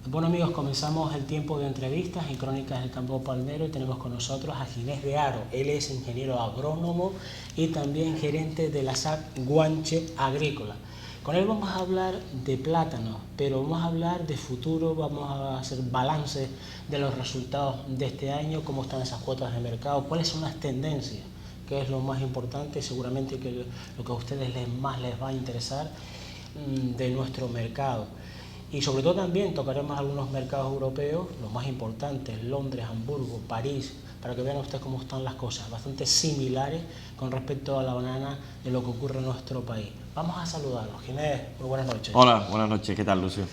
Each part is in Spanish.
Bueno amigos, comenzamos el tiempo de entrevistas y crónicas del campo palmero y tenemos con nosotros a Ginés de Haro. Él es ingeniero agrónomo y también gerente de la SAC Guanche Agrícola. Con él vamos a hablar de plátanos, pero vamos a hablar de futuro, vamos a hacer balance de los resultados de este año, cómo están esas cuotas de mercado, cuáles son las tendencias, que es lo más importante, seguramente que lo que a ustedes más les va a interesar de nuestro mercado. Y sobre todo también tocaremos algunos mercados europeos, los más importantes, Londres, Hamburgo, París, para que vean ustedes cómo están las cosas, bastante similares con respecto a la banana de lo que ocurre en nuestro país. Vamos a saludarlos. Ginés, muy buenas noches. Hola, buenas noches, ¿qué tal, Lucio?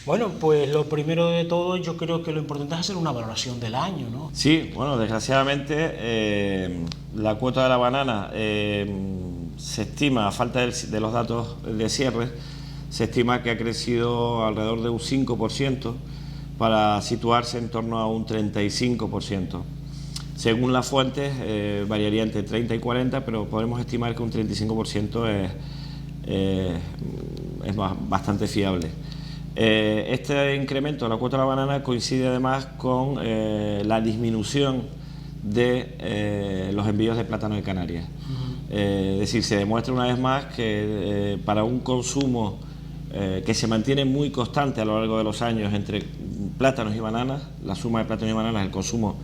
Bueno, pues lo primero de todo, yo creo que lo importante es hacer una valoración del año, ¿no? Sí, bueno, desgraciadamente la cuota de la banana se estima, a falta de los datos de cierre, se estima que ha crecido alrededor de un 5% para situarse en torno a un 35%. Según las fuentes, variaría entre 30 y 40, pero podemos estimar que un 35% es bastante fiable. Este incremento de la cuota de la banana coincide además con la disminución de los envíos de plátano de Canarias. Es decir, se demuestra una vez más que para un consumo que se mantiene muy constante a lo largo de los años entre plátanos y bananas, la suma de plátanos y bananas, el consumo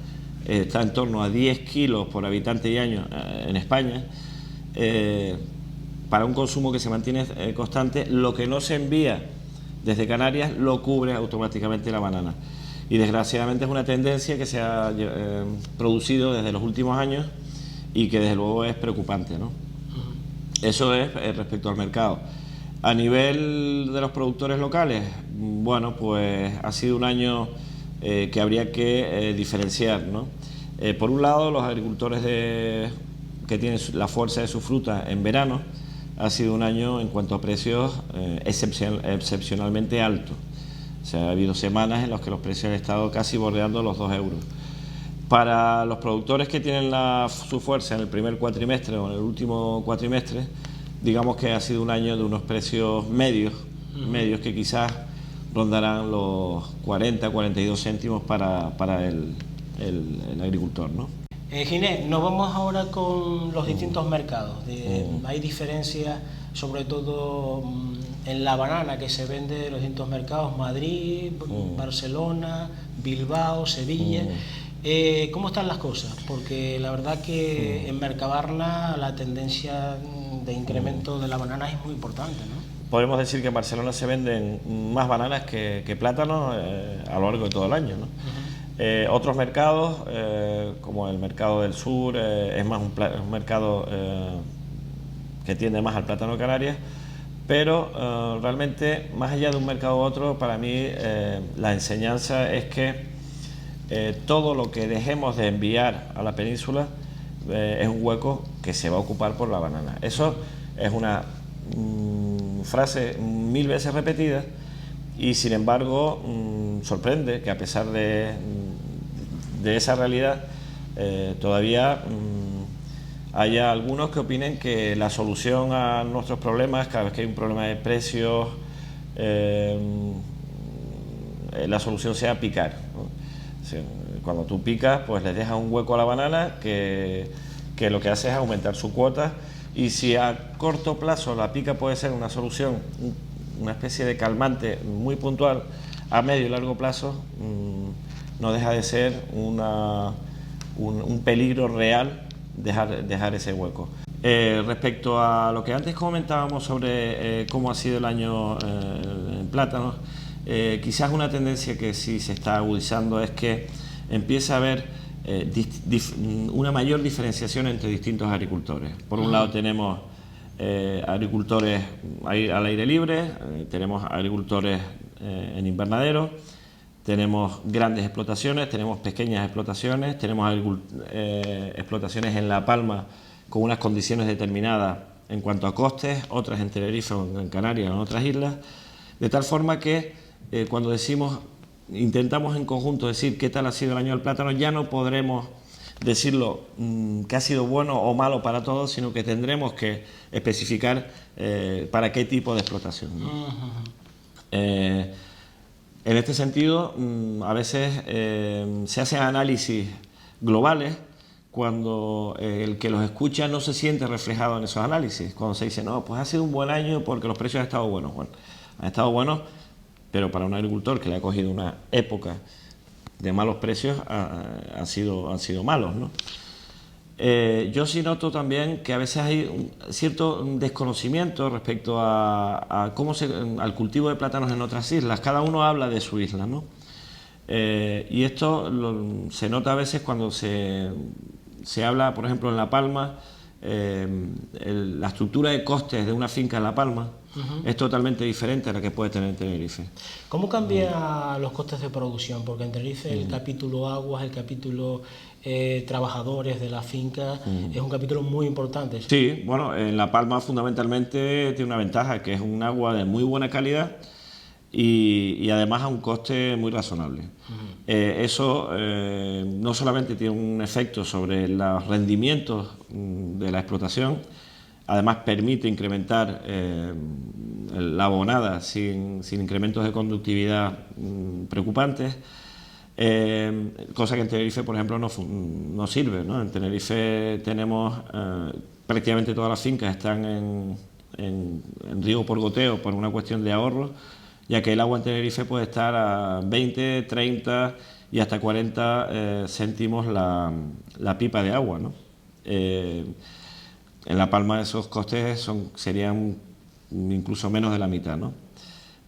está en torno a 10 kilos por habitante y año en España. Para un consumo que se mantiene constante, lo que no se envía desde Canarias lo cubre automáticamente la banana. Y desgraciadamente es una tendencia que se ha producido desde los últimos años y que desde luego es preocupante, ¿no? Eso es respecto al mercado. A nivel de los productores locales, bueno, pues ha sido un año que habría que diferenciar, ¿no? Por un lado, los agricultores que tienen la fuerza de su fruta en verano, ha sido un año en cuanto a precios excepcionalmente alto. O sea, ha habido semanas en las que los precios han estado casi bordeando los 2 euros. Para los productores que tienen su fuerza en el primer cuatrimestre o en el último cuatrimestre, digamos que ha sido un año de unos precios medios que quizás rondarán los 40-42 céntimos para el agricultor, ¿no? Ginés, nos vamos ahora con los distintos mercados. Hay diferencias, sobre todo en la banana que se vende en los distintos mercados, Madrid, Barcelona, Bilbao, Sevilla. ¿Cómo están las cosas? Porque la verdad que en Mercabarna la tendencia de incremento de la banana es muy importante, ¿no? Podemos decir que en Barcelona se venden más bananas que plátanos a lo largo de todo el año, ¿no? Otros mercados, como el mercado del sur, es más un mercado que tiende más al plátano de Canarias, pero realmente, más allá de un mercado u otro, para mí la enseñanza es que todo lo que dejemos de enviar a la península es un hueco que se va a ocupar por la banana. Eso es una frase 1000 veces repetida y sin embargo sorprende que a pesar de esa realidad todavía haya algunos que opinen que la solución a nuestros problemas, cada vez que hay un problema de precios, la solución sea picar, ¿no? Cuando tú picas, pues les dejas un hueco a la banana que lo que hace es aumentar su cuota, y si a corto plazo la pica puede ser una solución, una especie de calmante muy puntual, a medio y largo plazo no deja de ser un peligro real dejar ese hueco. Respecto a lo que antes comentábamos sobre cómo ha sido el año en plátanos, quizás una tendencia que sí se está agudizando es que empieza a haber una mayor diferenciación entre distintos agricultores. Por un lado tenemos agricultores al aire libre, tenemos agricultores en invernadero, tenemos grandes explotaciones, tenemos pequeñas explotaciones, tenemos explotaciones en La Palma con unas condiciones determinadas en cuanto a costes, otras en Tenerife o en Canarias o en otras islas, de tal forma que cuando intentamos en conjunto decir qué tal ha sido el año del plátano, ya no podremos decirlo que ha sido bueno o malo para todos, sino que tendremos que especificar para qué tipo de explotación, ¿no? En este sentido, a veces se hacen análisis globales cuando el que los escucha no se siente reflejado en esos análisis. Cuando se dice, no, pues ha sido un buen año porque los precios han estado buenos. Bueno, han estado buenos, pero para un agricultor que le ha cogido una época de malos precios han sido malos, ¿no? Yo sí noto también que a veces hay un cierto desconocimiento respecto al cultivo de plátanos en otras islas. Cada uno habla de su isla, ¿no? Y esto se nota a veces cuando se habla, por ejemplo, en La Palma, la estructura de costes de una finca en La Palma es totalmente diferente a la que puede tener en Tenerife. ¿Cómo cambian los costes de producción? Porque en Tenerife el capítulo aguas, el capítulo trabajadores de la finca es un capítulo muy importante. Sí, bueno, en La Palma fundamentalmente tiene una ventaja, que es un agua de muy buena calidad y además a un coste muy razonable. Eso no solamente tiene un efecto sobre los rendimientos de la explotación, además permite incrementar la abonada sin incrementos de conductividad preocupantes, cosa que en Tenerife, por ejemplo, no sirve, ¿no? En Tenerife tenemos prácticamente todas las fincas están en riego por goteo por una cuestión de ahorro, ya que el agua en Tenerife puede estar a 20, 30 y hasta 40 céntimos la pipa de agua, ¿no? En La Palma esos costes serían incluso menos de la mitad, ¿no?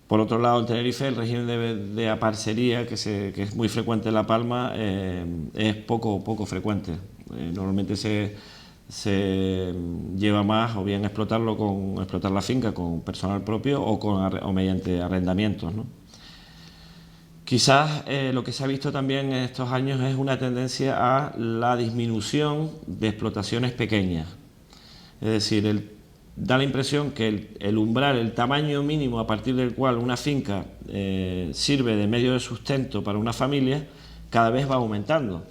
Por otro lado, en Tenerife el régimen de aparcería, que es muy frecuente en La Palma, es poco frecuente. Normalmente se lleva más o bien explotar la finca con personal propio o mediante arrendamientos, ¿no? Quizás lo que se ha visto también en estos años es una tendencia a la disminución de explotaciones pequeñas. Es decir, da la impresión que el umbral, el tamaño mínimo a partir del cual una finca sirve de medio de sustento para una familia, cada vez va aumentando.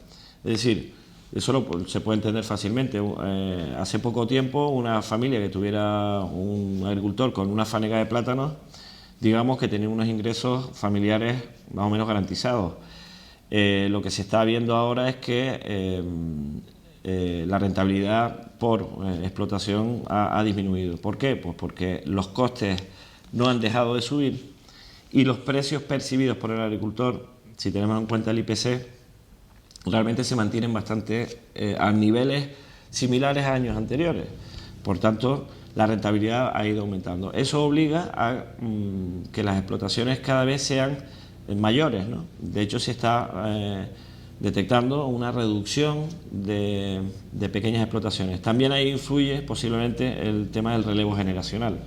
Es decir, eso se puede entender fácilmente. Hace poco tiempo una familia que tuviera un agricultor con una fanega de plátanos, digamos que tenía unos ingresos familiares más o menos garantizados. Lo que se está viendo ahora es que la rentabilidad por explotación ha disminuido. ¿Por qué? Pues porque los costes no han dejado de subir y los precios percibidos por el agricultor, si tenemos en cuenta el IPC, realmente se mantienen bastante a niveles similares a años anteriores. Por tanto, la rentabilidad ha ido aumentando. Eso obliga a que las explotaciones cada vez sean mayores, ¿no? De hecho, se está detectando una reducción de pequeñas explotaciones. También ahí influye posiblemente el tema del relevo generacional.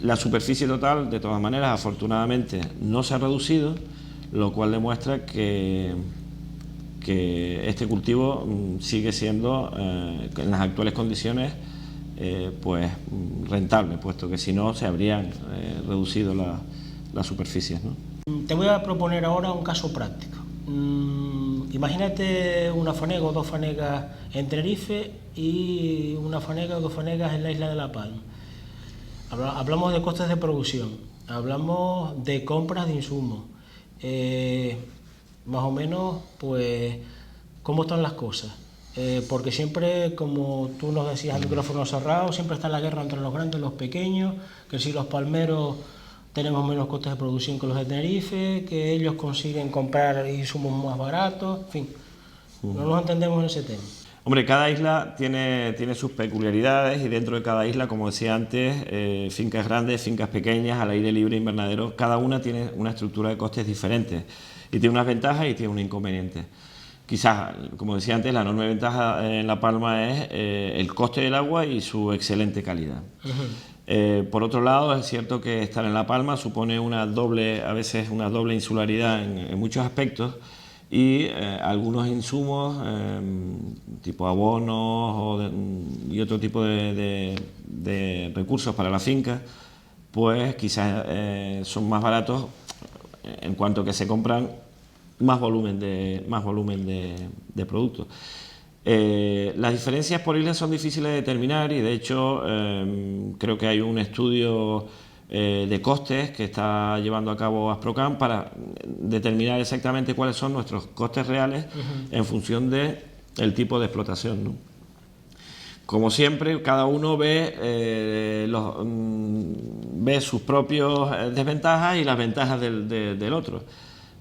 La superficie total, de todas maneras, afortunadamente no se ha reducido, lo cual demuestra que este cultivo sigue siendo, en las actuales condiciones, pues rentable, puesto que si no se habrían reducido las superficies, ¿no? Te voy a proponer ahora un caso práctico. Imagínate una fanega o dos fanegas en Tenerife y una fanega o dos fanegas en la isla de La Palma. Hablamos de costes de producción, hablamos de compras de insumos, más o menos, pues, ¿cómo están las cosas? Porque siempre, como tú nos decías al micrófono cerrado, siempre está la guerra entre los grandes y los pequeños, que si los palmeros tenemos menos costes de producción que los de Tenerife, que ellos consiguen comprar insumos más baratos, en fin, no nos entendemos en ese tema. Hombre, cada isla tiene sus peculiaridades y dentro de cada isla, como decía antes, fincas grandes, fincas pequeñas, al aire libre, invernaderos, cada una tiene una estructura de costes diferentes y tiene unas ventajas y tiene un inconveniente. Quizás, como decía antes, la enorme ventaja en La Palma es el coste del agua y su excelente calidad. Por otro lado, es cierto que estar en La Palma supone a veces una doble insularidad en muchos aspectos y algunos insumos tipo abonos y otro tipo de recursos para la finca, pues quizás son más baratos en cuanto que se compran más volumen de productos. Las diferencias por islas son difíciles de determinar y de hecho creo que hay un estudio de costes que está llevando a cabo Asprocan para determinar exactamente cuáles son nuestros costes reales en función del tipo de explotación, ¿no? Como siempre, cada uno ve sus propias desventajas y las ventajas del otro.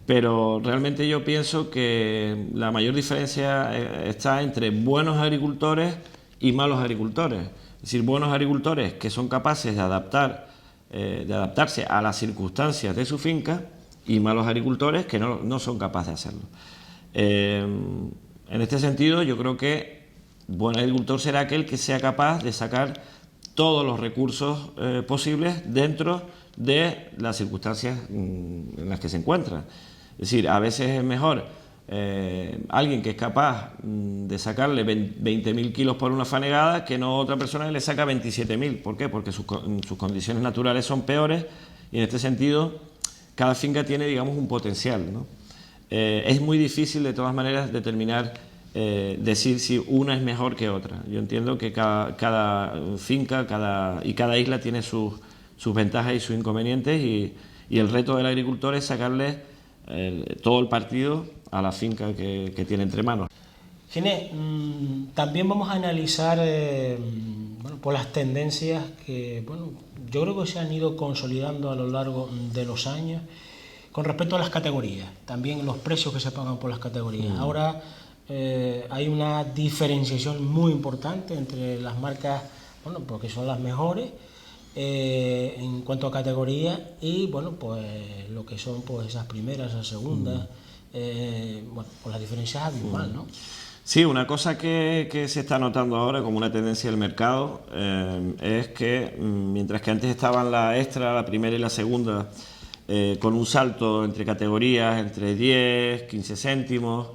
Pero realmente yo pienso que la mayor diferencia está entre buenos agricultores y malos agricultores. Es decir, buenos agricultores que son capaces de adaptarse a las circunstancias de su finca, y malos agricultores que no son capaces de hacerlo. En este sentido, yo creo que buen agricultor será aquel que sea capaz de sacar todos los recursos posibles dentro de las circunstancias en las que se encuentra. Es decir, a veces es mejor alguien que es capaz de sacarle 20.000 kilos por una fanegada que no otra persona que le saca 27.000. ¿Por qué? Porque sus condiciones naturales son peores, y en este sentido cada finca tiene, digamos, un potencial, ¿no? Es muy difícil de todas maneras determinar, decir si una es mejor que otra. Yo entiendo que cada finca y cada isla tiene sus ventajas y sus inconvenientes, y el reto del agricultor es sacarle todo el partido a la finca que tiene entre manos. Ginés, también vamos a analizar por las tendencias que yo creo que se han ido consolidando a lo largo de los años con respecto a las categorías, también los precios que se pagan por las categorías. Ahora hay una diferenciación muy importante entre las marcas, porque son las mejores en cuanto a categoría, y pues lo que son pues esas primeras, esas segundas, pues la diferencia es abismal, ¿no? Sí, una cosa que se está notando ahora como una tendencia del mercado es que mientras que antes estaban la extra, la primera y la segunda con un salto entre categorías entre 10, 15 céntimos,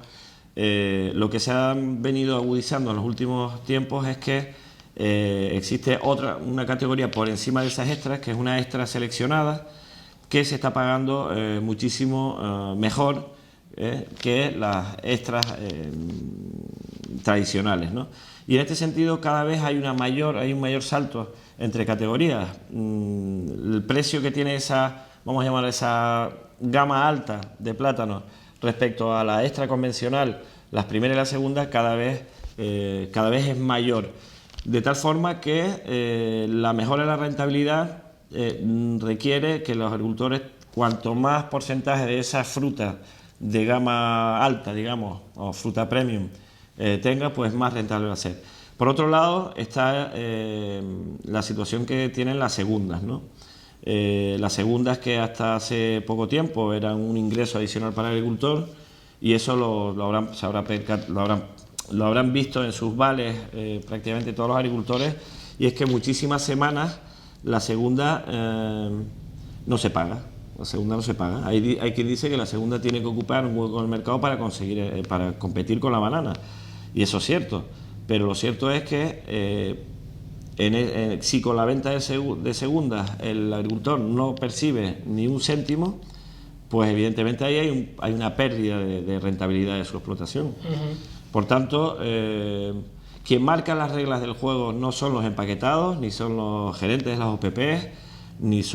lo que se ha venido agudizando en los últimos tiempos es que existe una categoría por encima de esas extras, que es una extra seleccionada, que se está pagando muchísimo mejor que las extras tradicionales, ¿no? Y en este sentido cada vez hay un mayor salto entre categorías. El precio que tiene vamos a llamar esa gama alta de plátanos respecto a la extra convencional, las primeras y las segundas, cada vez es mayor. De tal forma que la mejora de la rentabilidad requiere que los agricultores, cuanto más porcentaje de esa fruta de gama alta, digamos, o fruta premium tenga, pues más rentable va a ser. Por otro lado está la situación que tienen las segundas, ¿no? Las segundas, que hasta hace poco tiempo eran un ingreso adicional para el agricultor, y eso lo habrán visto en sus vales prácticamente todos los agricultores, y es que muchísimas semanas la segunda no se paga. La segunda no se paga. Hay quien dice que la segunda tiene que ocupar un hueco en el mercado para competir con la banana, y eso es cierto, pero lo cierto es que si con la venta de segundas el agricultor no percibe ni un céntimo, pues evidentemente ahí hay una pérdida de rentabilidad de su explotación. Por tanto, quien marca las reglas del juego no son los empaquetados, ni son los gerentes de las OPP, ni es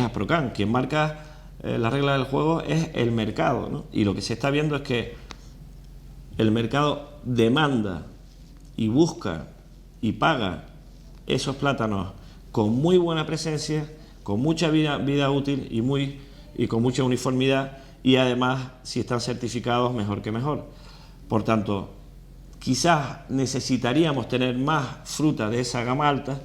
Asprocan. Quien marca las reglas del juego es el mercado, ¿no? Y lo que se está viendo es que el mercado demanda y busca y paga esos plátanos con muy buena presencia, con mucha vida útil y con mucha uniformidad, y además, si están certificados, mejor que mejor. Por tanto, quizás necesitaríamos tener más fruta de esa gama alta,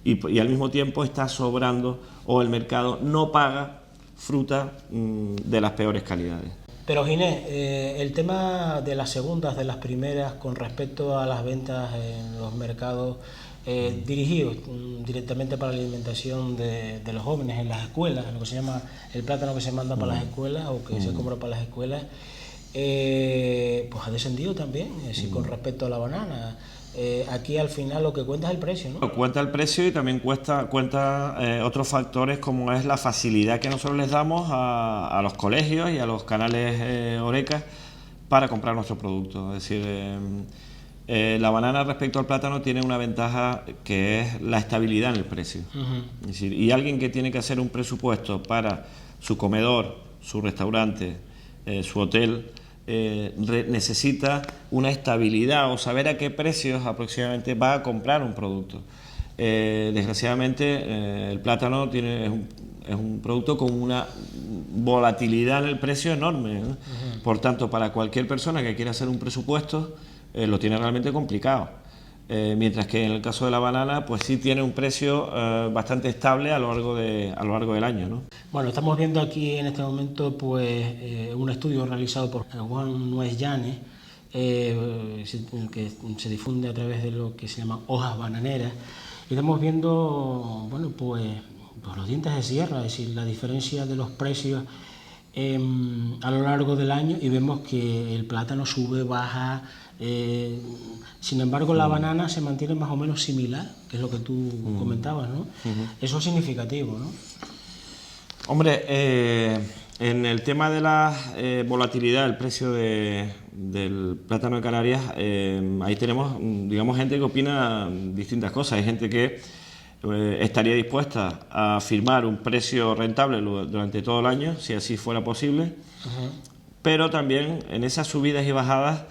y al mismo tiempo está sobrando, o el mercado no paga fruta de las peores calidades. Pero Ginés, el tema de las segundas, de las primeras, con respecto a las ventas en los mercados dirigidos directamente para la alimentación de los jóvenes en las escuelas, lo que se llama el plátano que se manda para las escuelas o que se compra para las escuelas, pues ha descendido también, es decir, con respecto a la banana. Aquí al final lo que cuenta es el precio, ¿no? Cuenta el precio, y también cuenta otros factores, como es la facilidad que nosotros les damos a los colegios y a los canales Horeca para comprar nuestro producto. Es decir, La banana respecto al plátano tiene una ventaja que es la estabilidad en el precio. Es decir, y alguien que tiene que hacer un presupuesto para su comedor, su restaurante, su hotel, necesita una estabilidad o saber a qué precios aproximadamente va a comprar un producto. Desgraciadamente el plátano es un producto con una volatilidad en el precio enorme, ¿no? Por tanto, para cualquier persona que quiera hacer un presupuesto lo tiene realmente complicado. Mientras que en el caso de la banana, pues sí tiene un precio bastante estable a lo largo del año, ¿no? Bueno, estamos viendo aquí en este momento pues un estudio realizado por Juan Nuez Llanes, que se difunde a través de lo que se llaman hojas bananeras, y estamos viendo, bueno, pues los dientes de sierra, es decir, la diferencia de los precios a lo largo del año, y vemos que el plátano sube, baja. Sin embargo, la banana se mantiene más o menos similar, que es lo que tú comentabas, ¿no? Eso es significativo, ¿no? Hombre, en el tema de la volatilidad del precio del plátano de Canarias, ahí tenemos, digamos, gente que opina distintas cosas. Hay gente que estaría dispuesta a firmar un precio rentable durante todo el año, si así fuera posible, pero también en esas subidas y bajadas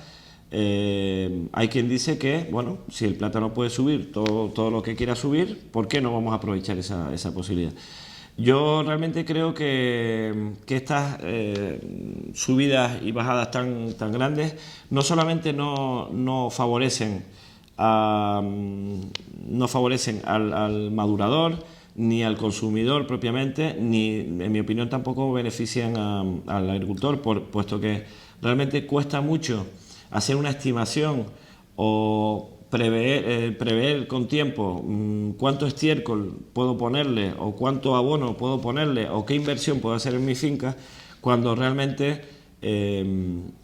hay quien dice que, bueno, si el plátano puede subir todo lo que quiera subir, ¿por qué no vamos a aprovechar esa posibilidad? Yo realmente creo que estas subidas y bajadas tan grandes no solamente no favorecen al madurador ni al consumidor propiamente, ni en mi opinión tampoco benefician al agricultor, puesto que realmente cuesta mucho hacer una estimación o prever con tiempo cuánto estiércol puedo ponerle o cuánto abono puedo ponerle o qué inversión puedo hacer en mi finca, cuando realmente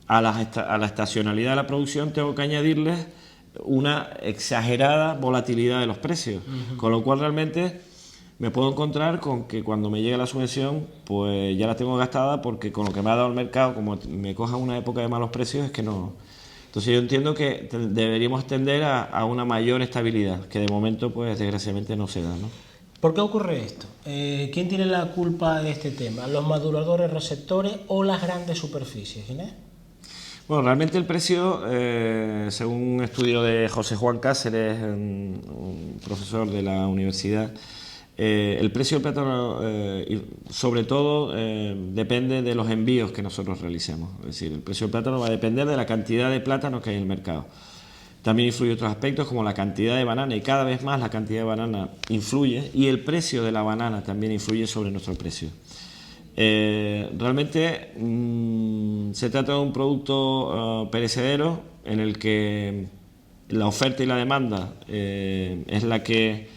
a la estacionalidad de la producción tengo que añadirles una exagerada volatilidad de los precios, con lo cual realmente me puedo encontrar con que cuando me llegue la subvención pues ya la tengo gastada, porque con lo que me ha dado el mercado, como me coja una época de malos precios, es que no. Entonces yo entiendo que deberíamos tender a una mayor estabilidad, que de momento pues desgraciadamente no se da, ¿no? ¿Por qué ocurre esto? ¿Quién tiene la culpa de este tema? ¿Los maduradores receptores o las grandes superficies, Ginés? Bueno, realmente el precio, según un estudio de José Juan Cáceres, un profesor de la universidad, el precio del plátano, sobre todo, depende de los envíos que nosotros realicemos. Es decir, el precio del plátano va a depender de la cantidad de plátano que hay en el mercado. También influye otros aspectos como la cantidad de banana, y cada vez más la cantidad de banana influye, y el precio de la banana también influye sobre nuestro precio. Realmente se trata de un producto perecedero en el que la oferta y la demanda es la que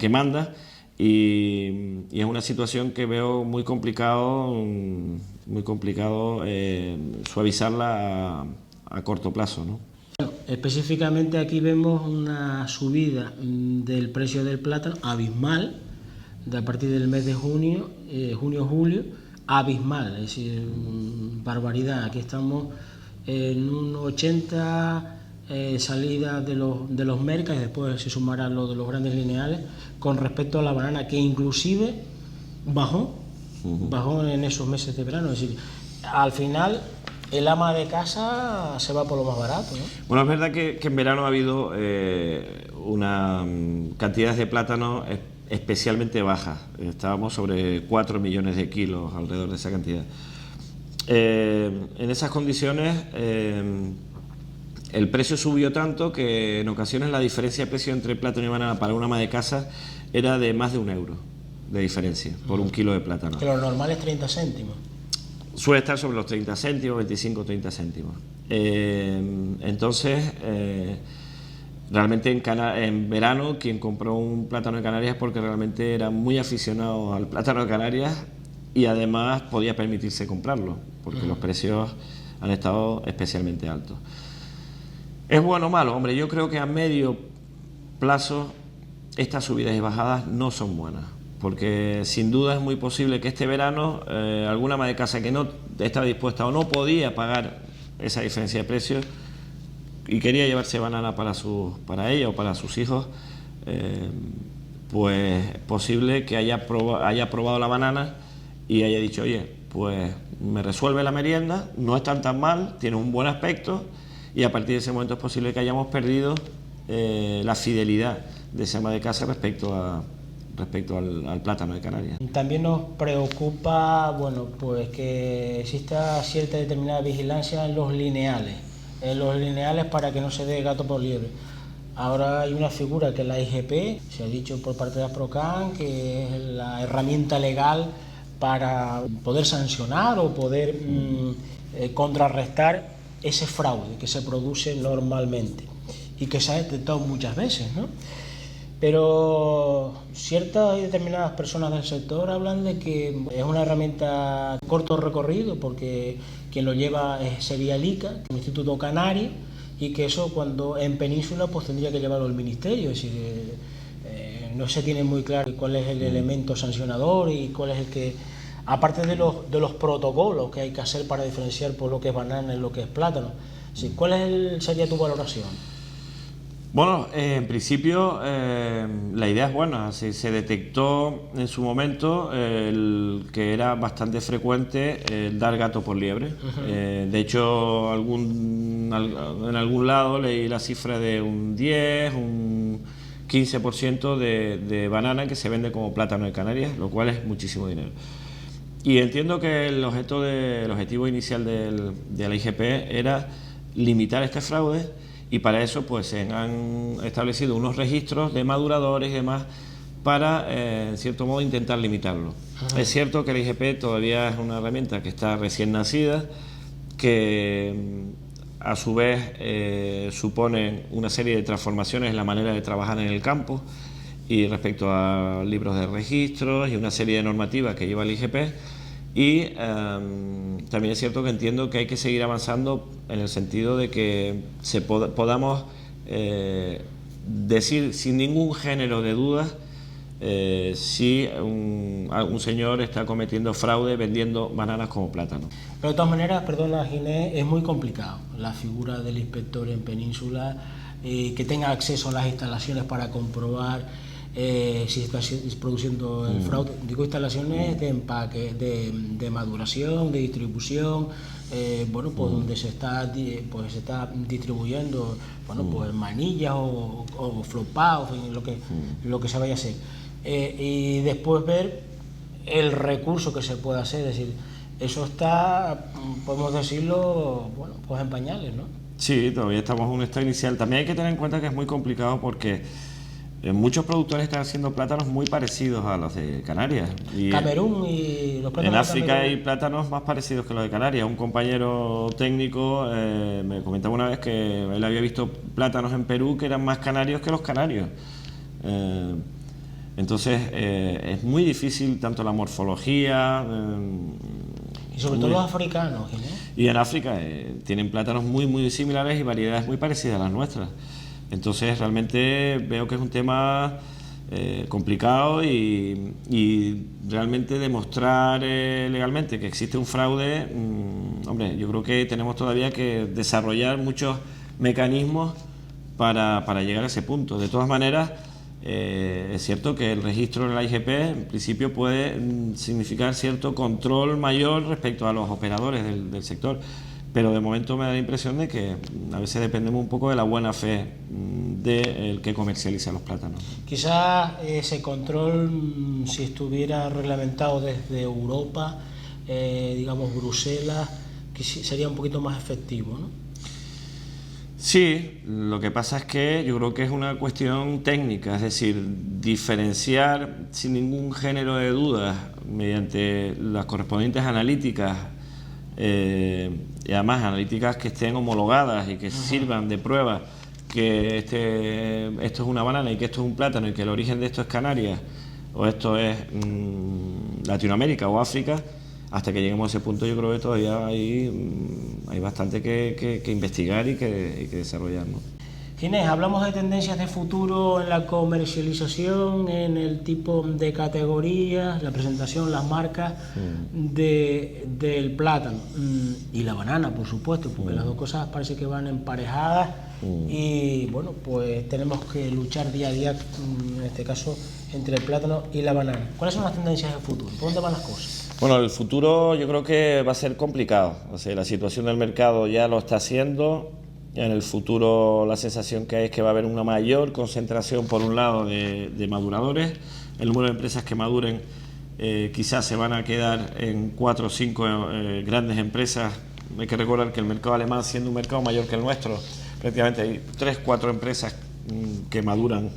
manda, y es una situación que veo muy complicado suavizarla a corto plazo, ¿no? Bueno, específicamente aquí vemos una subida del precio del plátano abismal a partir del mes de junio-julio, abismal, es decir, barbaridad. Aquí estamos en un 80 salidas de los mercados, y después se sumará lo de los grandes lineales con respecto a la banana, que inclusive bajó en esos meses de verano. Es decir, al final el ama de casa se va por lo más barato, ¿no? Bueno, es verdad que en verano ha habido una cantidad de plátano especialmente bajas. Estábamos sobre 4 millones de kilos, alrededor de esa cantidad. En esas condiciones el precio subió tanto que en ocasiones la diferencia de precio entre plátano y banana para una ama de casa era de más de €1 de diferencia por un kilo de plátano. Que lo normal es 30 céntimos. Suele estar sobre los 30 céntimos, 25 o 30 céntimos. Entonces, realmente en verano quien compró un plátano de Canarias es porque realmente era muy aficionado al plátano de Canarias, y además podía permitirse comprarlo, porque los precios han estado especialmente altos. ¿Es bueno o malo? Hombre, yo creo que a medio plazo estas subidas y bajadas no son buenas, porque sin duda es muy posible que este verano alguna ama de casa que no estaba dispuesta o no podía pagar esa diferencia de precios, y quería llevarse banana para ella o para sus hijos, pues es posible que haya probado la banana y haya dicho, oye, pues me resuelve la merienda, no está tan mal, tiene un buen aspecto, y a partir de ese momento es posible que hayamos perdido la fidelidad de ese ama de casa respecto al plátano de Canarias. También nos preocupa, bueno, pues que exista cierta determinada vigilancia en los lineales para que no se dé gato por liebre. Ahora hay una figura que es la IGP, se ha dicho por parte de Asprocan, que es la herramienta legal para poder sancionar o poder contrarrestar ese fraude que se produce normalmente y que se ha detectado muchas veces, ¿no? Pero ciertas y determinadas personas del sector hablan de que es una herramienta corto recorrido, porque quien lo lleva sería el ICA, el Instituto Canario, y que eso cuando en Península pues tendría que llevarlo el Ministerio. Es decir, no se tiene muy claro cuál es el elemento sancionador y cuál es el que, aparte de los protocolos que hay que hacer para diferenciar por lo que es banana y lo que es plátano. Sí, ¿cuál sería tu valoración? Bueno, en principio la idea es buena. Se detectó en su momento que era bastante frecuente el dar gato por liebre. De hecho, en algún lado leí la cifra de un 10, un 15% de banana que se vende como plátano de Canarias, lo cual es muchísimo dinero. Y entiendo que el objetivo inicial de la IGP era limitar este fraude, y para eso pues se han establecido unos registros de maduradores y demás para, en cierto modo, intentar limitarlo. Es cierto que la IGP todavía es una herramienta que está recién nacida, que a su vez supone una serie de transformaciones en la manera de trabajar en el campo y respecto a libros de registros y una serie de normativas que lleva la IGP. Y también es cierto que entiendo que hay que seguir avanzando en el sentido de que podamos decir sin ningún género de dudas si un señor está cometiendo fraude vendiendo bananas como plátano. Pero de todas maneras, perdona Ginés, es muy complicado la figura del inspector en Península, que tenga acceso a las instalaciones para comprobar si se está produciendo el fraude. Digo, instalaciones de empaque, de maduración, de distribución, bueno, pues donde se está distribuyendo, bueno, pues manillas o flopados, lo que se vaya a hacer. Y después ver el recurso que se puede hacer, es decir, eso está, podemos decirlo, bueno, pues en pañales, ¿no? Sí, todavía estamos en un estado inicial. También hay que tener en cuenta que es muy complicado porque muchos productores están haciendo plátanos muy parecidos a los de Canarias. Y Camerún y los plátanos. En África hay plátanos más parecidos que los de Canarias. Un compañero técnico me comentaba una vez que él había visto plátanos en Perú que eran más canarios que los canarios. Entonces es muy difícil tanto la morfología. Y sobre todo los africanos, ¿no? Y en África tienen plátanos muy, muy similares y variedades muy parecidas a las nuestras. Entonces realmente veo que es un tema complicado y realmente demostrar legalmente que existe un fraude, hombre, yo creo que tenemos todavía que desarrollar muchos mecanismos para llegar a ese punto. De todas maneras, es cierto que el registro de la IGP en principio puede significar cierto control mayor respecto a los operadores del sector, pero de momento me da la impresión de que a veces dependemos un poco de la buena fe del que comercializa los plátanos. Quizás ese control, si estuviera reglamentado desde Europa, digamos Bruselas, sería un poquito más efectivo, ¿no? Sí, lo que pasa es que yo creo que es una cuestión técnica, es decir, diferenciar sin ningún género de dudas mediante las correspondientes analíticas, y además analíticas que estén homologadas y que sirvan de prueba que esto es una banana y que esto es un plátano y que el origen de esto es Canarias o esto es Latinoamérica o África. Hasta que lleguemos a ese punto yo creo que todavía hay bastante que investigar y que desarrollar, ¿no? Ginés, hablamos de tendencias de futuro en la comercialización, en el tipo de categorías, la presentación, las marcas del plátano y la banana, por supuesto, porque las dos cosas parece que van emparejadas y bueno, pues tenemos que luchar día a día, en este caso, entre el plátano y la banana. ¿Cuáles son las tendencias de futuro? ¿Por dónde van las cosas? Bueno, el futuro yo creo que va a ser complicado. O sea, la situación del mercado ya lo está haciendo. En el futuro la sensación que hay es que va a haber una mayor concentración, por un lado, de maduradores. El número de empresas que maduren quizás se van a quedar en 4 o 5 grandes empresas. Hay que recordar que el mercado alemán, siendo un mercado mayor que el nuestro, prácticamente hay 3 o 4 empresas que maduran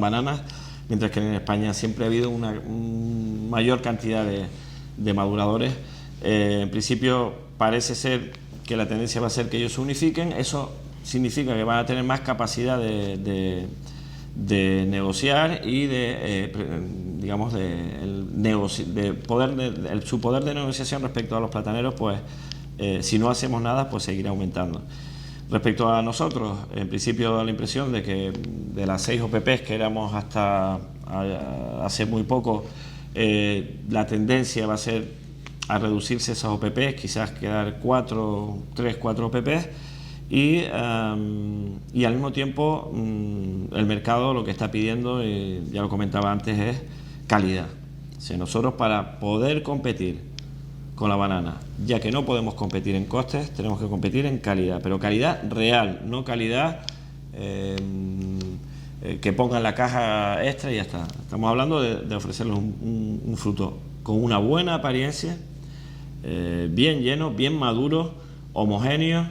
bananas, mientras que en España siempre ha habido una mayor cantidad de maduradores. En principio parece ser que la tendencia va a ser que ellos se unifiquen. Eso significa que van a tener más capacidad de negociar y su poder de negociación respecto a los plataneros, pues si no hacemos nada, pues seguirá aumentando. Respecto a nosotros, en principio da la impresión de que de las 6 OPPs que éramos hasta hace muy poco, la tendencia va a ser a reducirse esas OPPs, quizás quedar 3 o 4 OPPs y al mismo tiempo el mercado lo que está pidiendo, ya lo comentaba antes, es calidad. O sea, nosotros para poder competir con la banana, ya que no podemos competir en costes, tenemos que competir en calidad, pero calidad real, no calidad que ponga en la caja extra y ya está. Estamos hablando de ofrecerles un fruto con una buena apariencia, bien lleno, bien maduro, homogéneo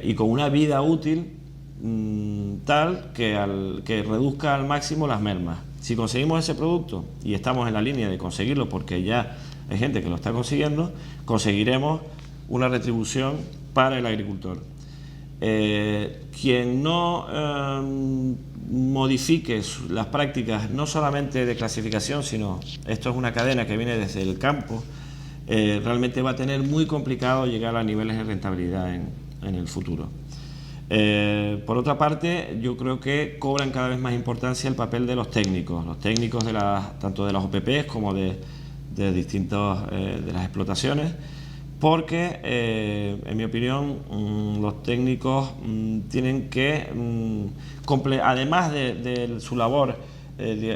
y con una vida útil tal que reduzca al máximo las mermas. Si conseguimos ese producto, y estamos en la línea de conseguirlo porque ya hay gente que lo está consiguiendo, conseguiremos una retribución para el agricultor. Quien no modifique las prácticas, no solamente de clasificación, sino esto es una cadena que viene desde el campo, realmente va a tener muy complicado llegar a niveles de rentabilidad en el futuro. Por otra parte, yo creo que cobran cada vez más importancia el papel de los técnicos tanto de las OPPs como de las explotaciones, porque en mi opinión los técnicos tienen que, además de su labor,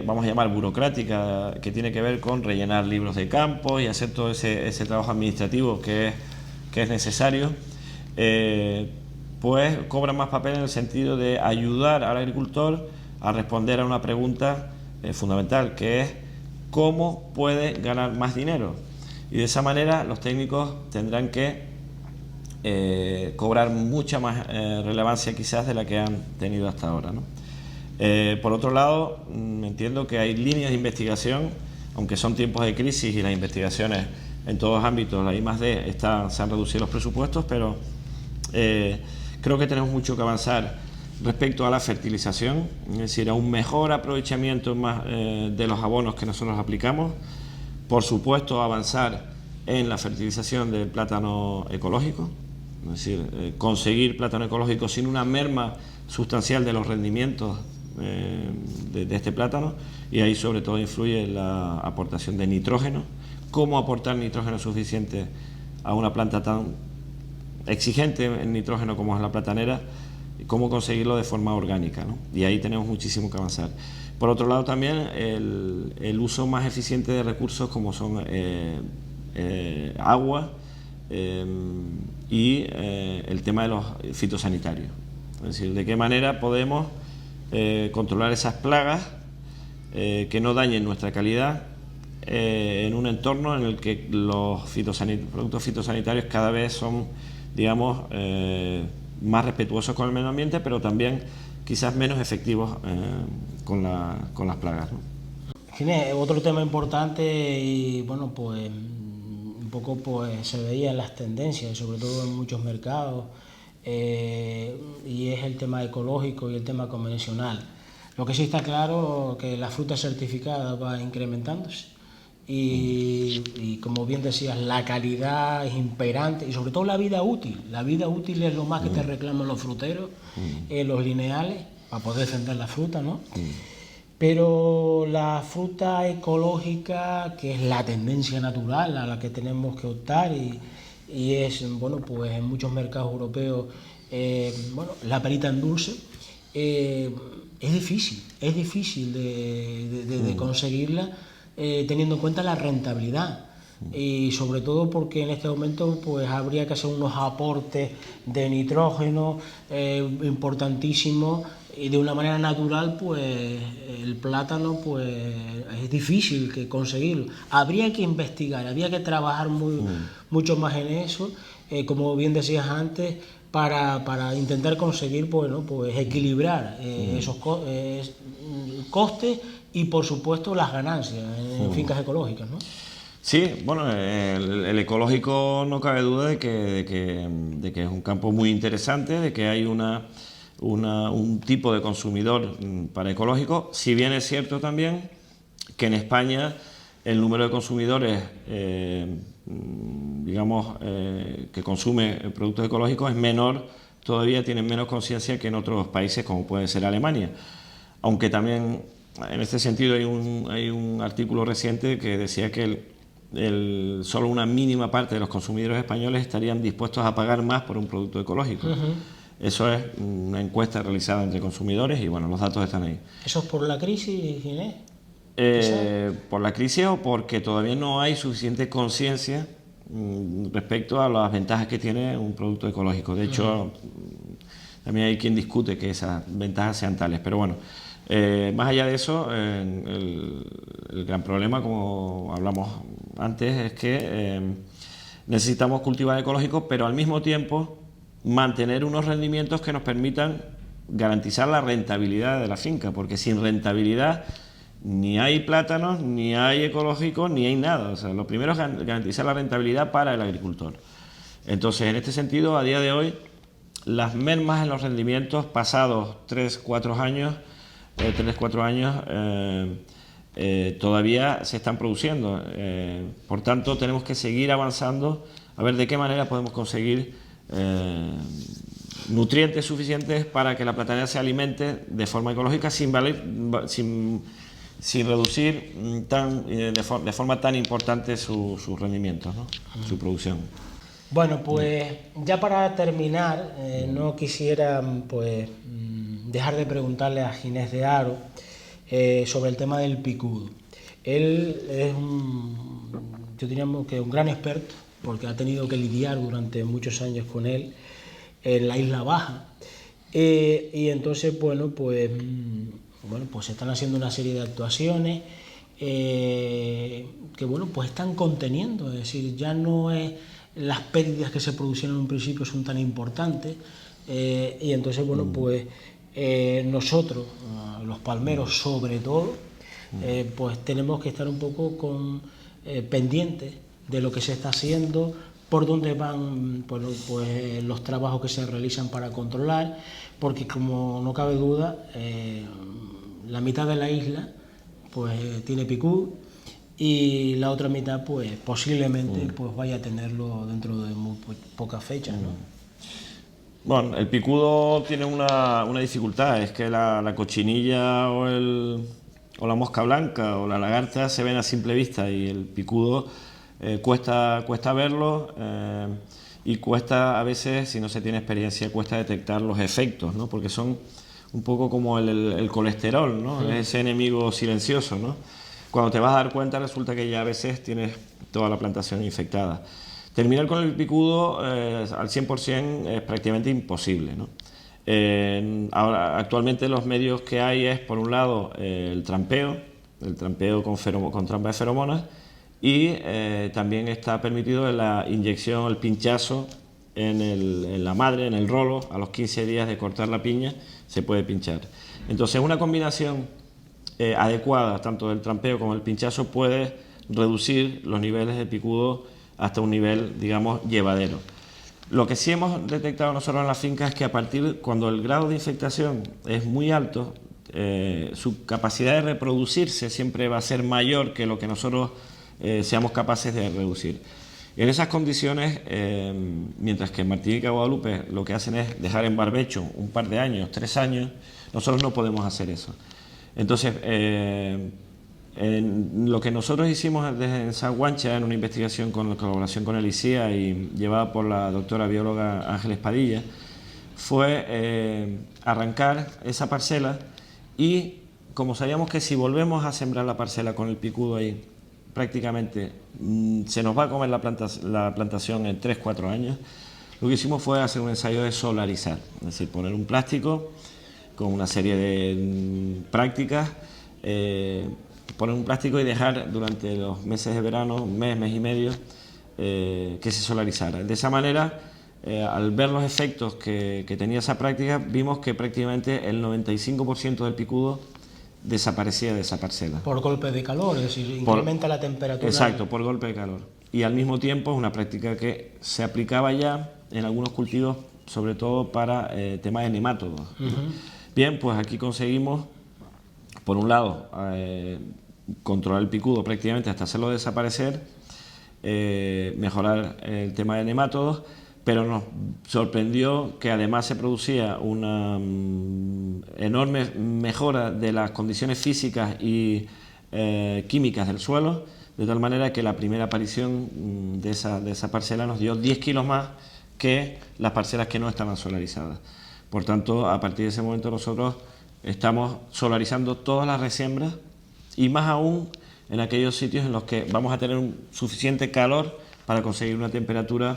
vamos a llamar burocrática, que tiene que ver con rellenar libros de campo y hacer todo ese trabajo administrativo que es necesario, pues cobran más papel en el sentido de ayudar al agricultor a responder a una pregunta fundamental, que es cómo puede ganar más dinero. Y de esa manera los técnicos tendrán que cobrar mucha más relevancia quizás de la que han tenido hasta ahora, ¿no? Por otro lado, entiendo que hay líneas de investigación, aunque son tiempos de crisis y las investigaciones en todos los ámbitos, la I+D, se han reducido los presupuestos, pero creo que tenemos mucho que avanzar respecto a la fertilización, es decir, a un mejor aprovechamiento de los abonos que nosotros aplicamos. Por supuesto, avanzar en la fertilización del plátano ecológico, es decir, conseguir plátano ecológico sin una merma sustancial de los rendimientos de este plátano, y ahí sobre todo influye la aportación de nitrógeno. Cómo aportar nitrógeno suficiente a una planta tan exigente en nitrógeno como es la platanera, y cómo conseguirlo de forma orgánica, ¿no? Y ahí tenemos muchísimo que avanzar. Por otro lado, también el uso más eficiente de recursos como son agua y el tema de los fitosanitarios. Es decir, de qué manera podemos controlar esas plagas que no dañen nuestra calidad en un entorno en el que los productos fitosanitarios cada vez son, digamos, más respetuosos con el medio ambiente, pero también quizás menos efectivos con las plagas, ¿no? Ginés, otro tema importante y bueno, pues un poco pues se veía en las tendencias, sobre todo en muchos mercados, y es el tema ecológico y el tema convencional. Lo que sí está claro es que la fruta certificada va incrementándose y como bien decías, la calidad es imperante y sobre todo la vida útil. La vida útil es lo más que te reclaman los fruteros, los lineales, para poder defender la fruta, ¿no? Pero la fruta ecológica, que es la tendencia natural a la que tenemos que optar y es, bueno, pues en muchos mercados europeos, bueno, la perita en dulce, es difícil de conseguirla, teniendo en cuenta la rentabilidad y sobre todo porque en este momento pues habría que hacer unos aportes de nitrógeno importantísimos y de una manera natural pues el plátano pues es difícil que conseguirlo. Habría que investigar, habría que trabajar mucho más en eso, como bien decías antes, para intentar conseguir pues equilibrar esos costes y por supuesto las ganancias en fincas ecológicas, ¿no? Sí, bueno, el ecológico no cabe duda de que es un campo muy interesante, de que hay un tipo de consumidor para ecológico, si bien es cierto también que en España el número de consumidores digamos que consume productos ecológicos es menor, todavía tienen menos conciencia que en otros países como puede ser Alemania, aunque también en este sentido hay un artículo reciente que decía que solo una mínima parte de los consumidores españoles estarían dispuestos a pagar más por un producto ecológico. Eso es una encuesta realizada entre consumidores y bueno, los datos están ahí. ¿Eso es por la crisis, Ginés? Por la crisis o porque todavía no hay suficiente conciencia respecto a las ventajas que tiene un producto ecológico. De hecho, también hay quien discute que esas ventajas sean tales, pero bueno, más allá de eso, el gran problema, como hablamos antes, es que necesitamos cultivar ecológico, pero al mismo tiempo mantener unos rendimientos que nos permitan garantizar la rentabilidad de la finca, porque sin rentabilidad ni hay plátanos, ni hay ecológicos, ni hay nada. O sea, lo primero es garantizar la rentabilidad para el agricultor. Entonces, en este sentido, a día de hoy, las mermas en los rendimientos pasados 3-4 años, todavía se están produciendo. Por tanto, tenemos que seguir avanzando a ver de qué manera podemos conseguir nutrientes suficientes para que la platanera se alimente de forma ecológica sin reducir de forma tan importante sus rendimientos, ¿no? Su producción. Bueno, pues ya para terminar, no quisiera pues dejar de preguntarle a Ginés de Haro sobre el tema del picudo. Él es yo diríamos que un gran experto, porque ha tenido que lidiar durante muchos años con él en la Isla Baja. Y entonces, bueno, pues se están haciendo una serie de actuaciones que, bueno, pues están conteniendo, es decir, ya no es las pérdidas que se producieron en un principio son tan importantes y entonces, bueno, pues nosotros, los palmeros sobre todo, pues tenemos que estar un poco pendientes de lo que se está haciendo, por dónde van pues, los trabajos que se realizan para controlar, porque como no cabe duda, la mitad de la isla pues tiene picú y la otra mitad pues posiblemente pues vaya a tenerlo dentro de muy pocas fechas, ¿no? Bueno, el picudo tiene una dificultad, es que la cochinilla o la mosca blanca o la lagarta se ven a simple vista y el picudo cuesta verlo y cuesta a veces, si no se tiene experiencia, cuesta detectar los efectos, ¿no? Porque son un poco como el colesterol, ¿no? Es ese enemigo silencioso, ¿no? Cuando te vas a dar cuenta resulta que ya a veces tienes toda la plantación infectada. Terminar con el picudo al 100% es prácticamente imposible, ¿no? Ahora, actualmente los medios que hay es, por un lado, el trampeo con trampa de feromonas y también está permitido la inyección, el pinchazo en la madre, en el rolo, a los 15 días de cortar la piña se puede pinchar. Entonces una combinación adecuada tanto del trampeo como del pinchazo puede reducir los niveles de picudo hasta un nivel, digamos, llevadero. Lo que sí hemos detectado nosotros en la finca es que cuando el grado de infectación es muy alto, su capacidad de reproducirse siempre va a ser mayor que lo que nosotros seamos capaces de reducir. En esas condiciones, mientras que en Martinica y Guadalupe lo que hacen es dejar en barbecho un par de años, 3 años, nosotros no podemos hacer eso. Entonces, lo que nosotros hicimos desde San Guanche, en una investigación con colaboración con el ICIA y llevada por la doctora bióloga Ángeles Padilla, fue arrancar esa parcela y, como sabíamos que si volvemos a sembrar la parcela con el picudo ahí, prácticamente se nos va a comer la plantación en 3-4 años, lo que hicimos fue hacer un ensayo de solarizar, es decir, poner un plástico con una serie de prácticas, poner un plástico y dejar durante los meses de verano, un mes, mes y medio, que se solarizara. De esa manera, al ver los efectos que tenía esa práctica, vimos que prácticamente el 95% del picudo desaparecía de esa parcela. Por golpe de calor, es decir, incrementa la temperatura. Exacto, por golpe de calor. Y al mismo tiempo es una práctica que se aplicaba ya en algunos cultivos, sobre todo para temas de nemátodos. Bien, pues aquí conseguimos, por un lado, controlar el picudo prácticamente hasta hacerlo desaparecer, mejorar el tema de nemátodos, pero nos sorprendió que además se producía una enorme mejora de las condiciones físicas y químicas del suelo, de tal manera que la primera aparición de esa parcela nos dio 10 kilos más que las parcelas que no estaban solarizadas. Por tanto, a partir de ese momento nosotros estamos solarizando todas las resiembras y más aún en aquellos sitios en los que vamos a tener un suficiente calor para conseguir una temperatura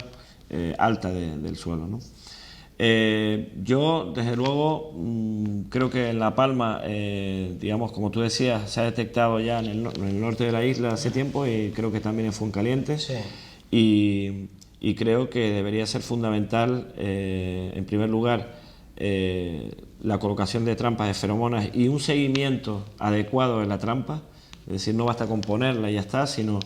alta del suelo, ¿no? Yo, desde luego, creo que en La Palma, digamos, como tú decías, se ha detectado ya en el norte de la isla hace tiempo y creo que también en Fuencaliente. Sí. Y creo que debería ser fundamental, en primer lugar, la colocación de trampas de feromonas y un seguimiento adecuado de la trampa, es decir, no basta con ponerla y ya está, sino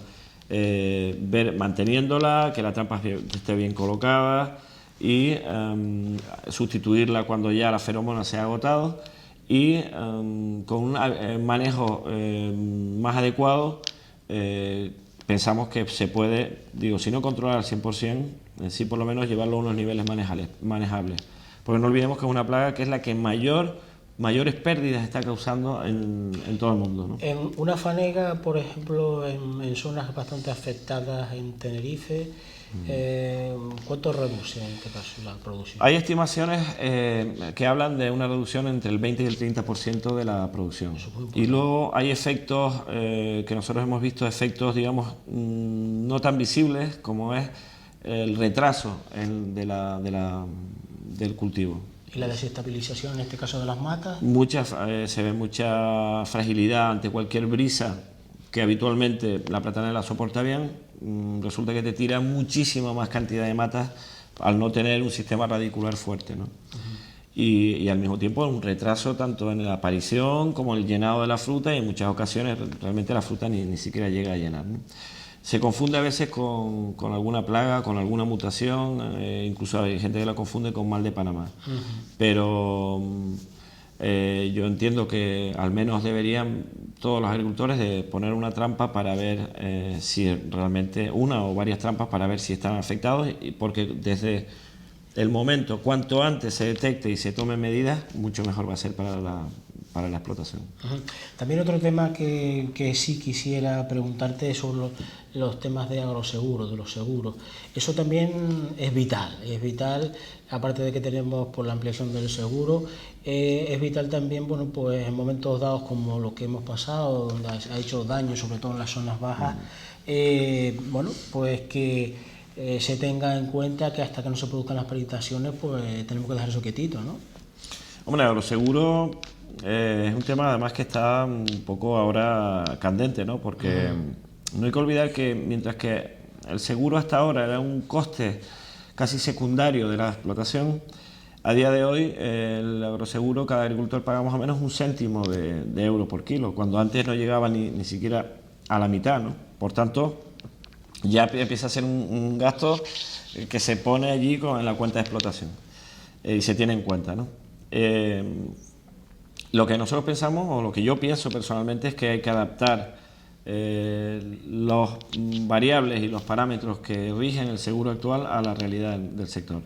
manteniéndola, que la trampa esté bien colocada y sustituirla cuando ya la feromona se ha agotado y con un manejo más adecuado pensamos que se puede, digo, si no controlar al 100%, sí por lo menos llevarlo a unos niveles manejables. Porque no olvidemos que es una plaga que es la que mayores pérdidas está causando en todo el mundo, ¿no? En una fanega, por ejemplo, en zonas bastante afectadas en Tenerife, ¿cuánto reduce en este caso la producción? Hay estimaciones que hablan de una reducción entre el 20 y el 30% de la producción. Y luego hay efectos que nosotros hemos visto, efectos, digamos, no tan visibles como es el retraso del cultivo. ¿Y la desestabilización, en este caso, de las matas? Se ve mucha fragilidad ante cualquier brisa que habitualmente la platanera soporta bien. Resulta que te tira muchísima más cantidad de matas al no tener un sistema radicular fuerte, ¿no? Y al mismo tiempo un retraso tanto en la aparición como en el llenado de la fruta y en muchas ocasiones realmente la fruta ni siquiera llega a llenar, ¿no? Se confunde a veces con alguna plaga, con alguna mutación, incluso hay gente que la confunde con mal de Panamá. Pero yo entiendo que al menos deberían todos los agricultores de poner una trampa para ver si realmente, una o varias trampas para ver si están afectados, porque desde el momento, cuanto antes se detecte y se tomen medidas, mucho mejor va a ser para la explotación. También otro tema que sí quisiera preguntarte es sobre los temas de agroseguros, de los seguros. Eso también es vital, aparte de que tenemos por la ampliación del seguro, es vital también, bueno, pues en momentos dados como lo que hemos pasado, donde ha hecho daño, sobre todo en las zonas bajas, bueno, pues que se tenga en cuenta que hasta que no se produzcan las precipitaciones, pues tenemos que dejar eso quietito, ¿no? Hombre, el agroseguro es un tema además que está un poco ahora candente, ¿no? Porque no hay que olvidar que mientras que el seguro hasta ahora era un coste casi secundario de la explotación, a día de hoy el agroseguro, cada agricultor paga más o menos 1 céntimo de euro por kilo, cuando antes no llegaba ni siquiera a la mitad, ¿no? Por tanto, ya empieza a ser un gasto que se pone allí en la cuenta de explotación y se tiene en cuenta, ¿no? Lo que nosotros pensamos, o lo que yo pienso personalmente, es que hay que adaptar los variables y los parámetros que rigen el seguro actual a la realidad del sector.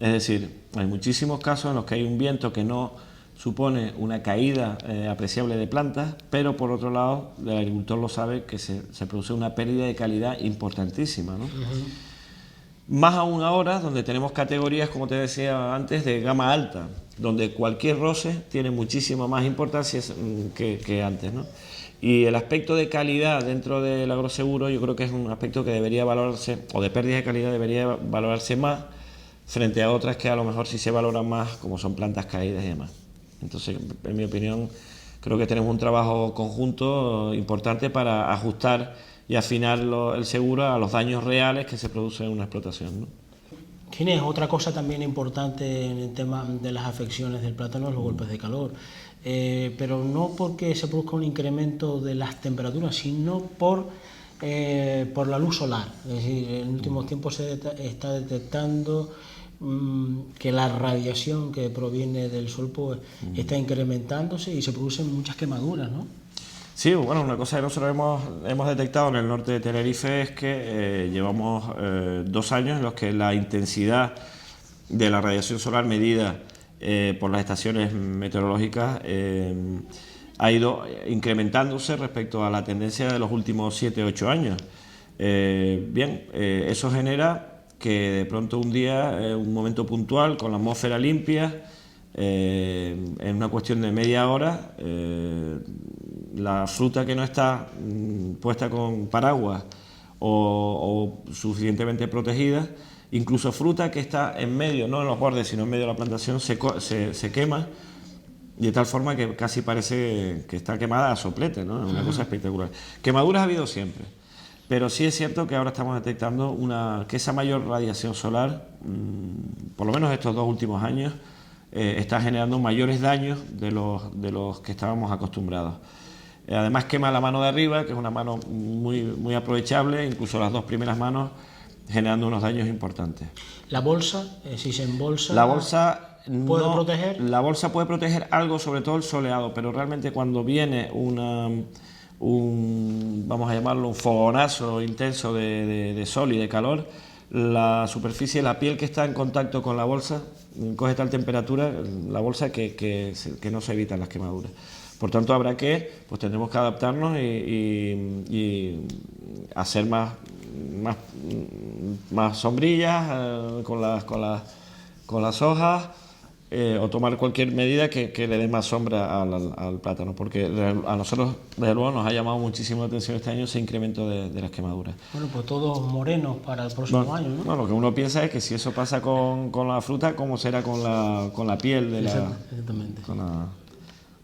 Es decir, hay muchísimos casos en los que hay un viento que no supone una caída apreciable de plantas, pero por otro lado, el agricultor lo sabe, que se produce una pérdida de calidad importantísima, ¿no? Más aún ahora, donde tenemos categorías, como te decía antes, de gama alta, donde cualquier roce tiene muchísima más importancia que antes, ¿no? Y el aspecto de calidad dentro del agroseguro yo creo que es un aspecto que debería valorarse, o de pérdida de calidad debería valorarse más, frente a otras que a lo mejor sí se valoran más, como son plantas caídas y demás. Entonces, en mi opinión, creo que tenemos un trabajo conjunto importante para ajustar y afinar el seguro a los daños reales que se producen en una explotación, ¿no? Ginés, otra cosa también importante en el tema de las afecciones del plátano es los golpes de calor, pero no porque se produzca un incremento de las temperaturas, sino por la luz solar. Es decir, en últimos tiempos se está detectando que la radiación que proviene del sol pues, está incrementándose y se producen muchas quemaduras, ¿no? Sí, bueno, una cosa que nosotros hemos detectado en el norte de Tenerife es que llevamos 2 años en los que la intensidad de la radiación solar medida por las estaciones meteorológicas ha ido incrementándose respecto a la tendencia de los últimos 7-8 años. Eso genera que de pronto un día, un momento puntual, con la atmósfera limpia, en una cuestión de media hora, la fruta que no está puesta con paraguas o suficientemente protegida, incluso fruta que está en medio, no en los bordes, sino en medio de la plantación, se quema, de tal forma que casi parece que está quemada a soplete, ¿no? Es una cosa espectacular. Quemaduras ha habido siempre, pero sí es cierto que ahora estamos detectando que esa mayor radiación solar, por lo menos estos 2 últimos años, está generando mayores daños de los que estábamos acostumbrados. Además quema la mano de arriba, que es una mano muy aprovechable, incluso las 2 primeras manos, generando unos daños importantes. ¿La bolsa, si se embolsa, la bolsa puede proteger? La bolsa puede proteger algo, sobre todo el soleado, pero realmente cuando viene vamos a llamarlo un fogonazo intenso de sol y de calor, la superficie, la piel que está en contacto con la bolsa, coge tal temperatura, la bolsa, que no se evitan las quemaduras. Por tanto, tendremos que adaptarnos y hacer más sombrillas con las hojas, o tomar cualquier medida que le dé más sombra al plátano, porque a nosotros, desde luego, nos ha llamado muchísimo la atención este año ese incremento de las quemaduras. Bueno, pues todos morenos para el próximo año, ¿no? No, lo que uno piensa es que si eso pasa con la fruta, ¿cómo será con la piel de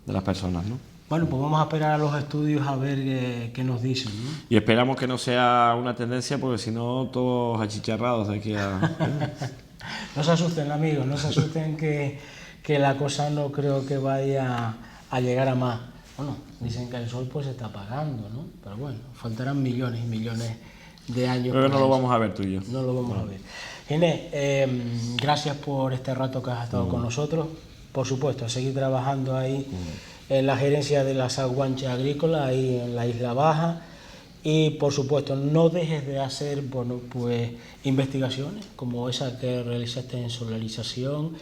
las personas, ¿no? Bueno, pues vamos a esperar a los estudios a ver qué nos dicen, ¿no? Y esperamos que no sea una tendencia, porque si no, todos achicharrados de aquí a... No se asusten, amigos, no se asusten que la cosa no creo que vaya a llegar a más. Bueno, dicen que el sol pues se está apagando, ¿no? Pero bueno, faltarán millones y millones de años. Pero no lo vamos a ver tú y yo. No lo vamos a ver. Ginés, gracias por este rato que has estado con nosotros. Por supuesto, a seguir trabajando ahí en la gerencia de la SAC Guanche Agrícola, ahí en la Isla Baja. Y por supuesto, no dejes de hacer investigaciones como esa que realizaste en solarización,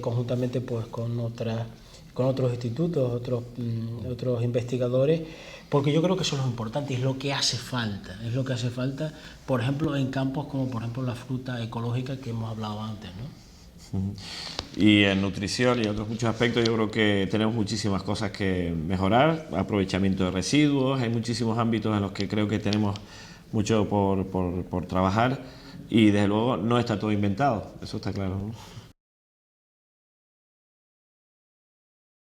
conjuntamente pues con otros institutos, otros investigadores, porque yo creo que eso es lo importante, es lo que hace falta, por ejemplo, en campos como por ejemplo la fruta ecológica que hemos hablado antes, ¿no? Y en nutrición y otros muchos aspectos yo creo que tenemos muchísimas cosas que mejorar, aprovechamiento de residuos, hay muchísimos ámbitos en los que creo que tenemos mucho por trabajar, y desde luego no está todo inventado, eso está claro, ¿no?